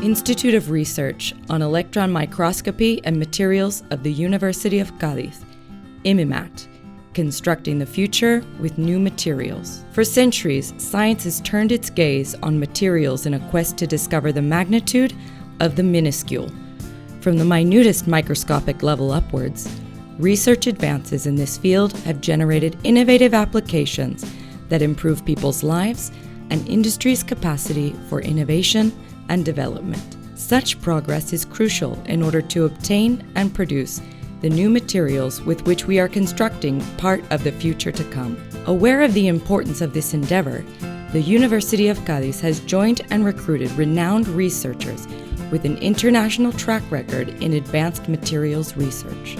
Institute of Research on Electron Microscopy and Materials of the University of Cádiz, IMEYMAT, Constructing the Future with New Materials. For centuries, science has turned its gaze on materials in a quest to discover the magnitude of the minuscule. From the minutest microscopic level upwards, research advances in this field have generated innovative applications that improve people's lives and industry's capacity for innovation and development. Such progress is crucial in order to obtain and produce the new materials with which we are constructing part of the future to come. Aware of the importance of this endeavor, the University of Cádiz has joined and recruited renowned researchers with an international track record in advanced materials research.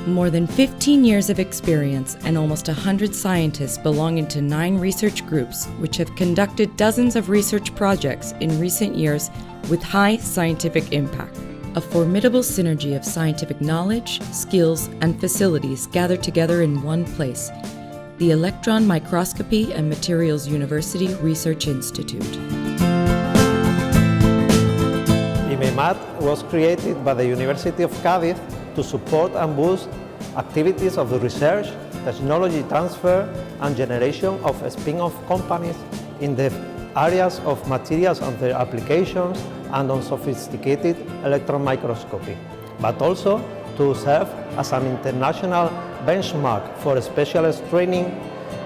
More than 15 years of experience and almost 100 scientists belonging to 9 research groups which have conducted dozens of research projects in recent years with high scientific impact. A formidable synergy of scientific knowledge, skills, and facilities gathered together in one place, the Electron Microscopy and Materials University Research Institute. IMEYMAT was created by the University of Cádiz to support and boost activities of the research, technology transfer, and generation of spin-off companies in the areas of materials and their applications and on sophisticated electron microscopy, but also to serve as an international benchmark for specialist training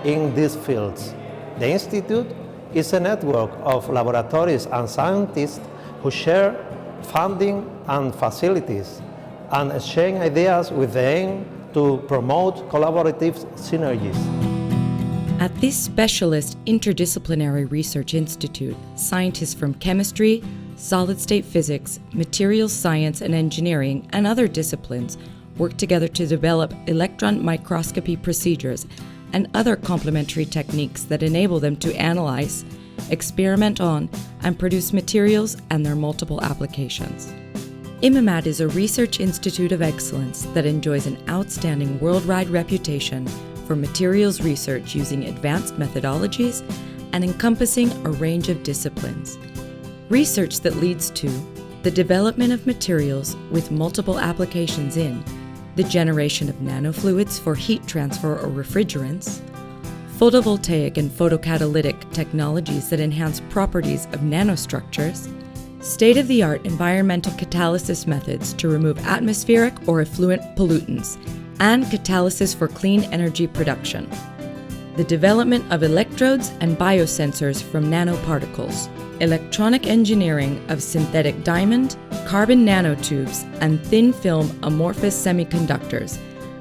in these fields. The Institute is a network of laboratories and scientists who share funding and facilities and exchange ideas with the aim to promote collaborative synergies. At this specialist interdisciplinary research institute, scientists from chemistry, solid-state physics, materials science and engineering, and other disciplines work together to develop electron microscopy procedures and other complementary techniques that enable them to analyze, experiment on, and produce materials and their multiple applications. IMEYMAT is a research institute of excellence that enjoys an outstanding worldwide reputation for materials research using advanced methodologies and encompassing a range of disciplines. Research that leads to the development of materials with multiple applications in the generation of nanofluids for heat transfer or refrigerants, photovoltaic and photocatalytic technologies that enhance properties of nanostructures, state-of-the-art environmental catalysis methods to remove atmospheric or effluent pollutants, and catalysis for clean energy production. The development of electrodes and biosensors from nanoparticles, electronic engineering of synthetic diamond, carbon nanotubes, and thin-film amorphous semiconductors,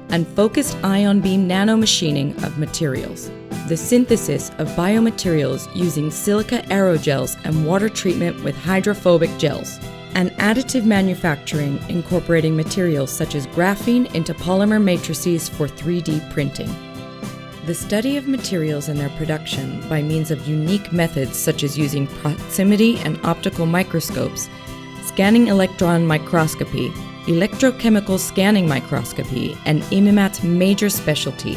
and focused ion beam nanomachining of materials. The synthesis of biomaterials using silica aerogels and water treatment with hydrophobic gels, and additive manufacturing incorporating materials such as graphene into polymer matrices for 3D printing. The study of materials and their production by means of unique methods such as using proximity and optical microscopes, scanning electron microscopy, electrochemical scanning microscopy, and IMEYMAT's major specialty,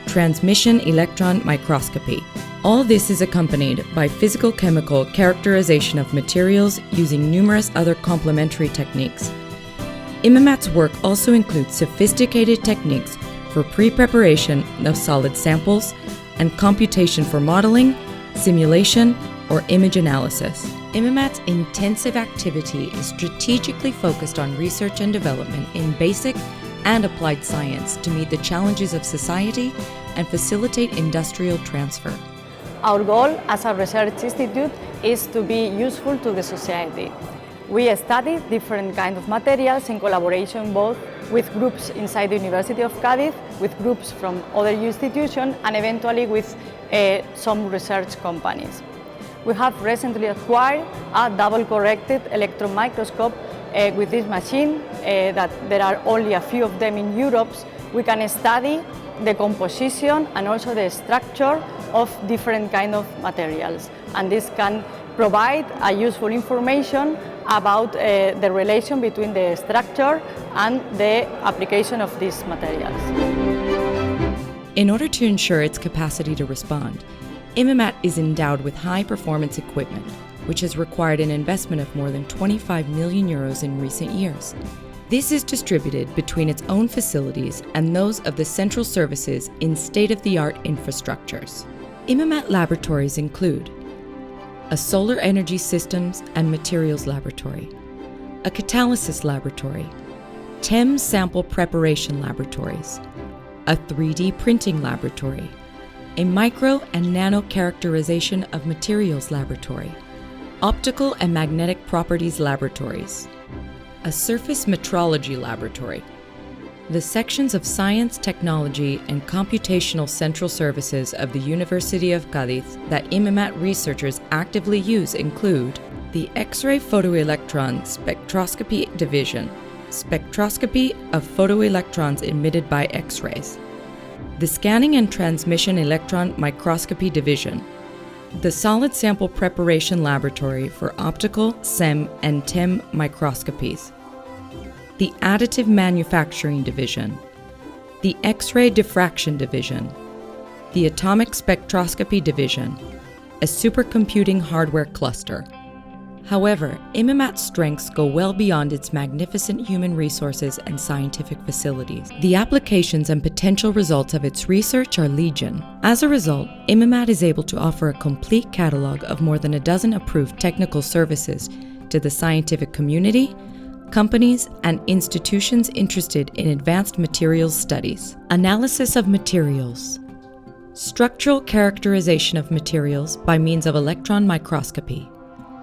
transmission electron microscopy. All this is accompanied by physical-chemical characterization of materials using numerous other complementary techniques. IMEYMAT's work also includes sophisticated techniques for pre-preparation of solid samples and computation for modeling, simulation, or image analysis. IMEYMAT's intensive activity is strategically focused on research and development in basic and applied science to meet the challenges of society and facilitate industrial transfer. Our goal as a research institute is to be useful to the society. We study different kinds of materials in collaboration both with groups inside the University of Cádiz, with groups from other institutions, and eventually with some research companies. We have recently acquired a double-corrected electron microscope. With this machine, that there are only a few of them in Europe, we can study the composition and also the structure of different kinds of materials. And this can provide a useful information about the relation between the structure and the application of these materials. In order to ensure its capacity to respond, IMEYMAT is endowed with high-performance equipment, which has required an investment of more than 25 million euros in recent years. This is distributed between its own facilities and those of the central services in state-of-the-art infrastructures. IMEYMAT laboratories include a solar energy systems and materials laboratory, a catalysis laboratory, TEM sample preparation laboratories, a 3D printing laboratory, a micro and nano characterization of materials laboratory, optical and magnetic properties laboratories, a surface metrology laboratory. The sections of Science, Technology, and Computational Central Services of the University of Cádiz that IMEYMAT researchers actively use include the X-ray Photoelectron Spectroscopy Division, spectroscopy of photoelectrons emitted by X-rays, the Scanning and Transmission Electron Microscopy Division, the Solid Sample Preparation Laboratory for Optical, SEM, and TEM microscopies, the Additive Manufacturing Division, the X-ray Diffraction Division, the Atomic Spectroscopy Division, a supercomputing hardware cluster. However, IMEYMAT's strengths go well beyond its magnificent human resources and scientific facilities. The applications and potential results of its research are legion. As a result, IMEYMAT is able to offer a complete catalog of more than a dozen approved technical services to the scientific community, companies, and institutions interested in advanced materials studies. Analysis of materials. Structural characterization of materials by means of electron microscopy.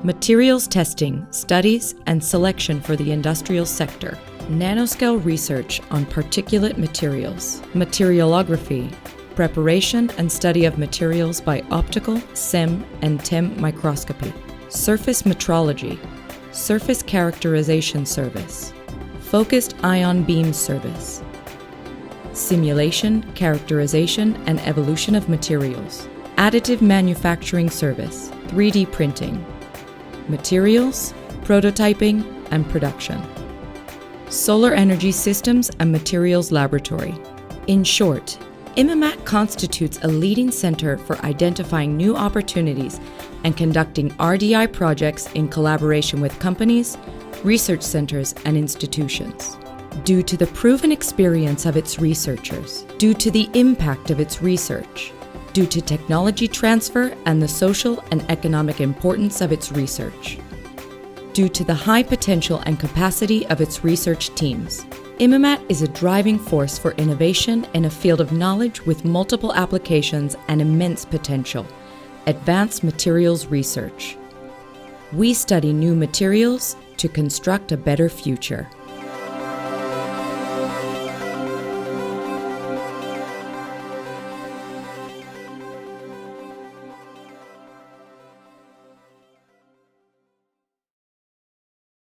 Materials testing, studies, and selection for the industrial sector. Nanoscale research on particulate materials. Materialography, preparation and study of materials by optical, SEM, and TEM microscopy. Surface metrology, surface characterization service. Focused ion beam service. Simulation, characterization, and evolution of materials. Additive manufacturing service, 3D printing. Materials, prototyping, and production. Solar energy systems and materials laboratory. In short, IMEYMAT constitutes a leading center for identifying new opportunities and conducting RDI projects in collaboration with companies, research centers, and institutions. Due to the proven experience of its researchers, due to the impact of its research, due to technology transfer and the social and economic importance of its research, due to the high potential and capacity of its research teams. IMEYMAT is a driving force for innovation in a field of knowledge with multiple applications and immense potential: advanced materials research. We study new materials to construct a better future.